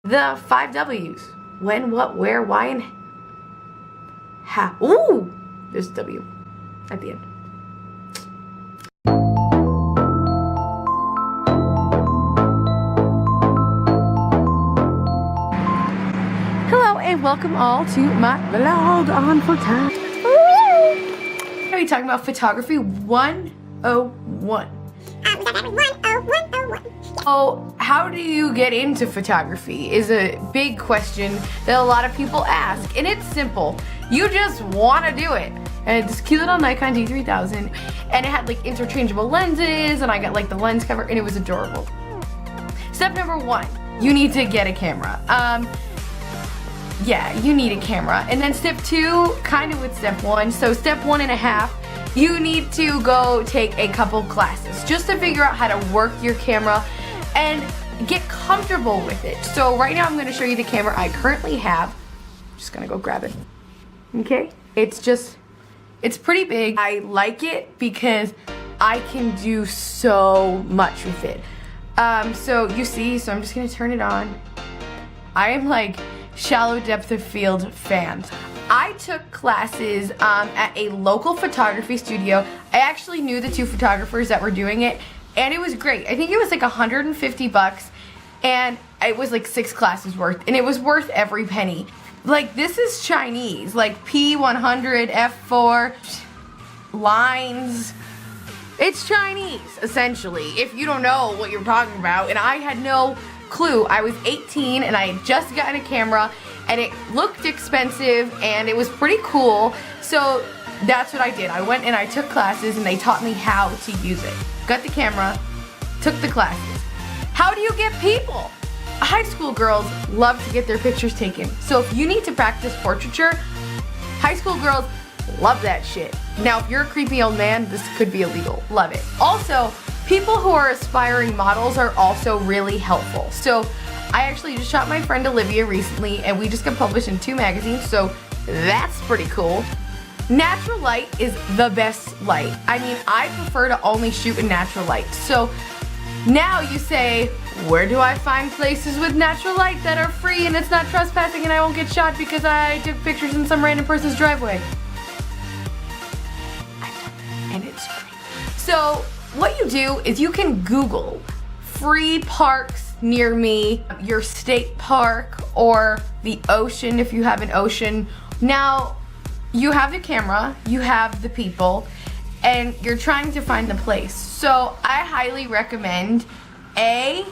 The 5 W's. When, what, where, why, and how. Ooh! There's a W at the end. Hello and welcome all to my vlog on photography. We're going to be talking about photography 101. So, how do you get into photography is a big question that a lot of people ask, and it's simple. You just want to do it. And it's this cute little Nikon D3000, and it had like interchangeable lenses, and I got like the lens cover, and it was adorable. Step number 1, you need to get a camera. Yeah, you need a camera. And then step 2, kind of with step 1. So step 1.5, you need to go take a couple classes just to figure out how to work your camera and get comfortable with it. So right now I'm going to show you the camera I currently have. I'm just going to go grab it. Okay? It's pretty big. I like it because I can do so much with it. So you see, so I'm just going to turn it on. I am like shallow depth of field fan. I took classes at a local photography studio. I actually knew the 2 photographers that were doing it, and it was great. I think it was like 150 bucks, and it was like 6 classes worth, and it was worth every penny. Like, this is Chinese, like P100, F4, lines. It's Chinese, essentially, if you don't know what you're talking about, and I had no clue. I was 18 and I had just gotten a camera, and it looked expensive and it was pretty cool, so that's what I did. I went and I took classes and they taught me how to use it. Got the camera, took the classes. How do you get people? High school girls love to get their pictures taken, so if you need to practice portraiture, high school girls love that shit. Now if you're a creepy old man, this could be illegal. Love it. Also, people who are aspiring models are also really helpful. So I actually just shot my friend Olivia recently, and we just got published in 2 magazines, so that's pretty cool. Natural light is the best light. I mean, I prefer to only shoot in natural light. So now you say, where do I find places with natural light that are free and it's not trespassing and I won't get shot because I took pictures in some random person's driveway? I've done that, and it's free. So what you do is you can Google free parks near me, your state park, or the ocean if you have an ocean. Now, you have the camera, you have the people, and you're trying to find the place. So I highly recommend I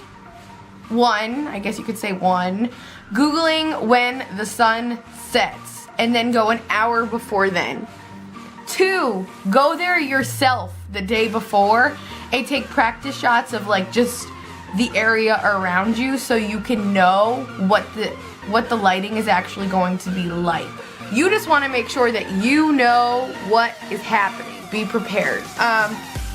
guess you could say 1, Googling when the sun sets, and then go an hour before then. 2, go there yourself the day before and take practice shots of like just the area around you so you can know what the lighting is actually going to be like. You just want to make sure that you know what is happening. Be prepared.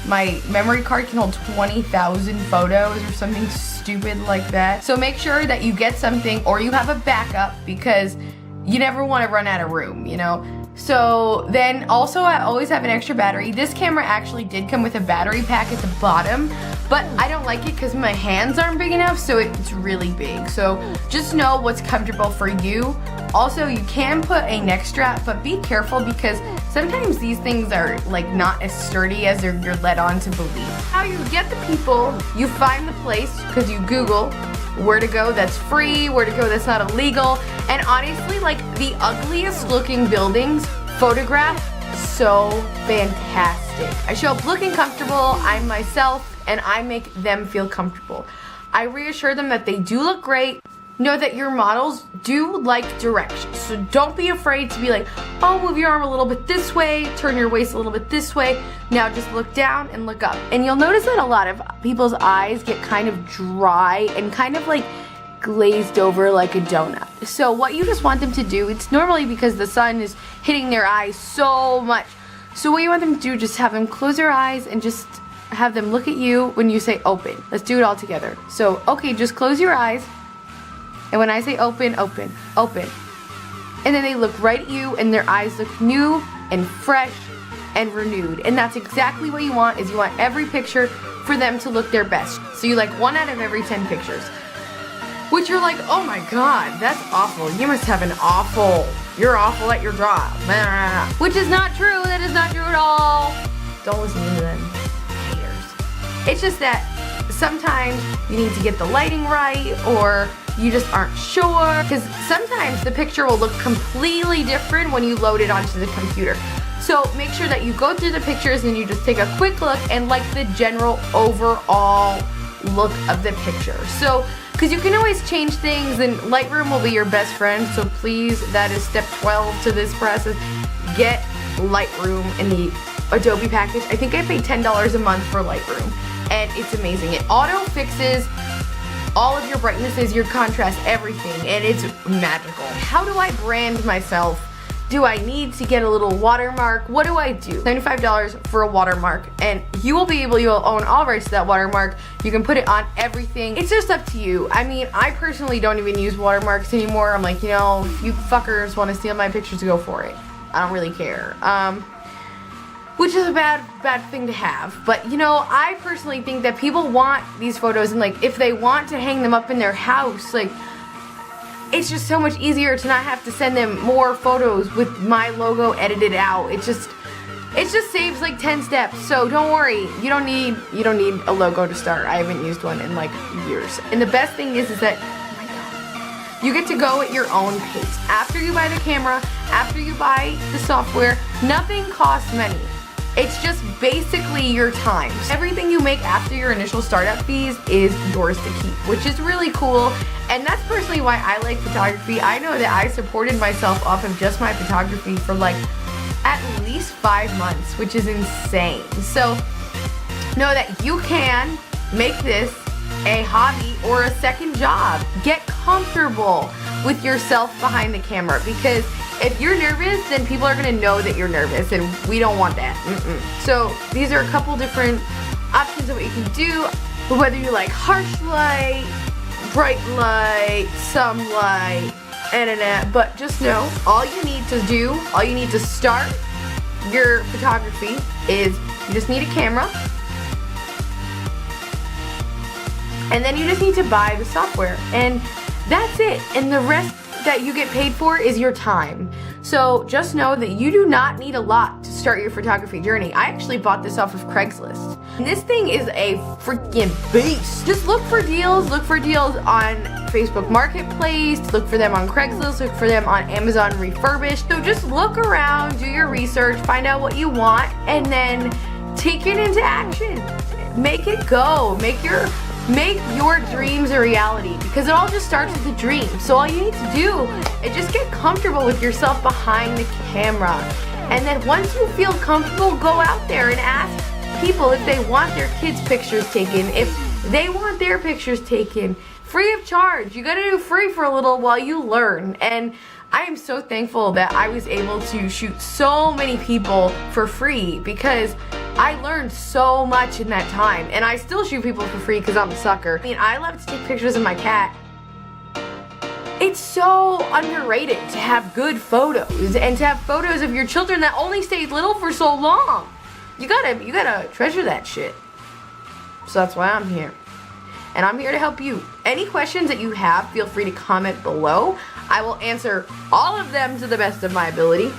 My memory card can hold 20,000 photos or something stupid like that. So make sure that you get something or you have a backup, because you never want to run out of room, you know? So then also I always have an extra battery. This camera actually did come with a battery pack at the bottom, but I don't like it because my hands aren't big enough, so it's really big. So just know what's comfortable for you. Also, you can put a neck strap, but be careful because sometimes these things are like not as sturdy as you're led on to believe. How you get the people, you find the place because you Google where to go that's free, where to go that's not illegal, and honestly, like the ugliest looking buildings photograph so fantastic. I show up looking comfortable, I'm myself, and I make them feel comfortable. I reassure them that they do look great. Know that your models do like directions, so don't be afraid to be like, oh, move your arm a little bit this way, turn your waist a little bit this way. Now just look down and look up. And you'll notice that a lot of people's eyes get kind of dry and kind of like glazed over like a donut. So what you just want them to do, it's normally because the sun is hitting their eyes so much. So what you want them to do, just have them close their eyes and just have them look at you when you say open. Let's do it all together. So, okay, just close your eyes. And when I say open, open, open. And then they look right at you and their eyes look new and fresh and renewed. And that's exactly what you want, is you want every picture for them to look their best. So you like 1 out of every 10 pictures. which you're like, oh my god, that's awful. You must have you're awful at your job. Which is not true. That is not true at all. Don't listen to them. Haters. It's just that sometimes you need to get the lighting right, or you just aren't sure, because sometimes the picture will look completely different when you load it onto the computer. So make sure that you go through the pictures and you just take a quick look and like the general overall look of the picture. So, because you can always change things, and Lightroom will be your best friend, so please, that is step 12 to this process. Get Lightroom in the Adobe package. I think I paid $10 a month for Lightroom, and it's amazing. It auto fixes all of your brightnesses, your contrast, everything, and it's magical. How do I brand myself? Do I need to get a little watermark? What do I do? $75 for a watermark, and you'll own all rights to that watermark. You can put it on everything. It's just up to you. I mean, I personally don't even use watermarks anymore. I'm like, you know, if you fuckers want to steal my pictures, go for it. I don't really care. Which is a bad thing to have. But, you know, I personally think that people want these photos, and like, if they want to hang them up in their house, like, it's just so much easier to not have to send them more photos with my logo edited out. It just saves like 10 steps. So don't worry, you don't need a logo to start. I haven't used one in like years. And the best thing is that, oh my God, you get to go at your own pace. After you buy the camera, after you buy the software, nothing costs money. It's just basically your time. Everything you make after your initial startup fees is yours to keep, which is really cool. And that's personally why I like photography. I know that I supported myself off of just my photography for like at least 5 months, which is insane. So know that you can make this a hobby or a second job. Get comfortable with yourself behind the camera, because if you're nervous, then people are gonna know that you're nervous, and we don't want that. So these are a couple different options of what you can do, whether you like harsh light, bright light, some light, but just know, all you need to start your photography is you just need a camera, and then you just need to buy the software, and that's it. And the rest that you get paid for is your time. So just know that you do not need a lot to start your photography journey. I actually bought this off of Craigslist. And this thing is a freaking beast. Just look for deals on Facebook Marketplace, look for them on Craigslist, look for them on Amazon Refurbished. So just look around, do your research, find out what you want, and then take it into action. Make it go. Make your dreams a reality, because it all just starts with a dream. So all you need to do is just get comfortable with yourself behind the camera, and then once you feel comfortable, go out there and ask people if they want their kids' pictures taken, if they want their pictures taken free of charge. You gotta do free for a little while you learn. And I am so thankful that I was able to shoot so many people for free, because I learned so much in that time, and I still shoot people for free because I'm a sucker. I mean, I love to take pictures of my cat. It's so underrated to have good photos, and to have photos of your children that only stayed little for so long. You gotta treasure that shit. So that's why I'm here. And I'm here to help you. Any questions that you have, feel free to comment below. I will answer all of them to the best of my ability.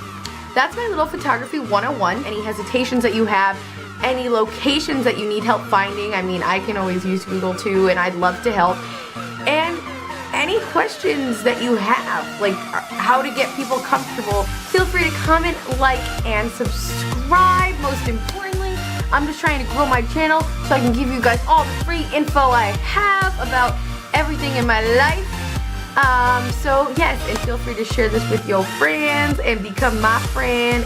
That's my little photography 101. Any hesitations that you have, any locations that you need help finding, I mean, I can always use Google too, and I'd love to help. And any questions that you have, like how to get people comfortable, feel free to comment, like, and subscribe. Most importantly, I'm just trying to grow my channel so I can give you guys all the free info I have about everything in my life. So yes, and feel free to share this with your friends and become my friend.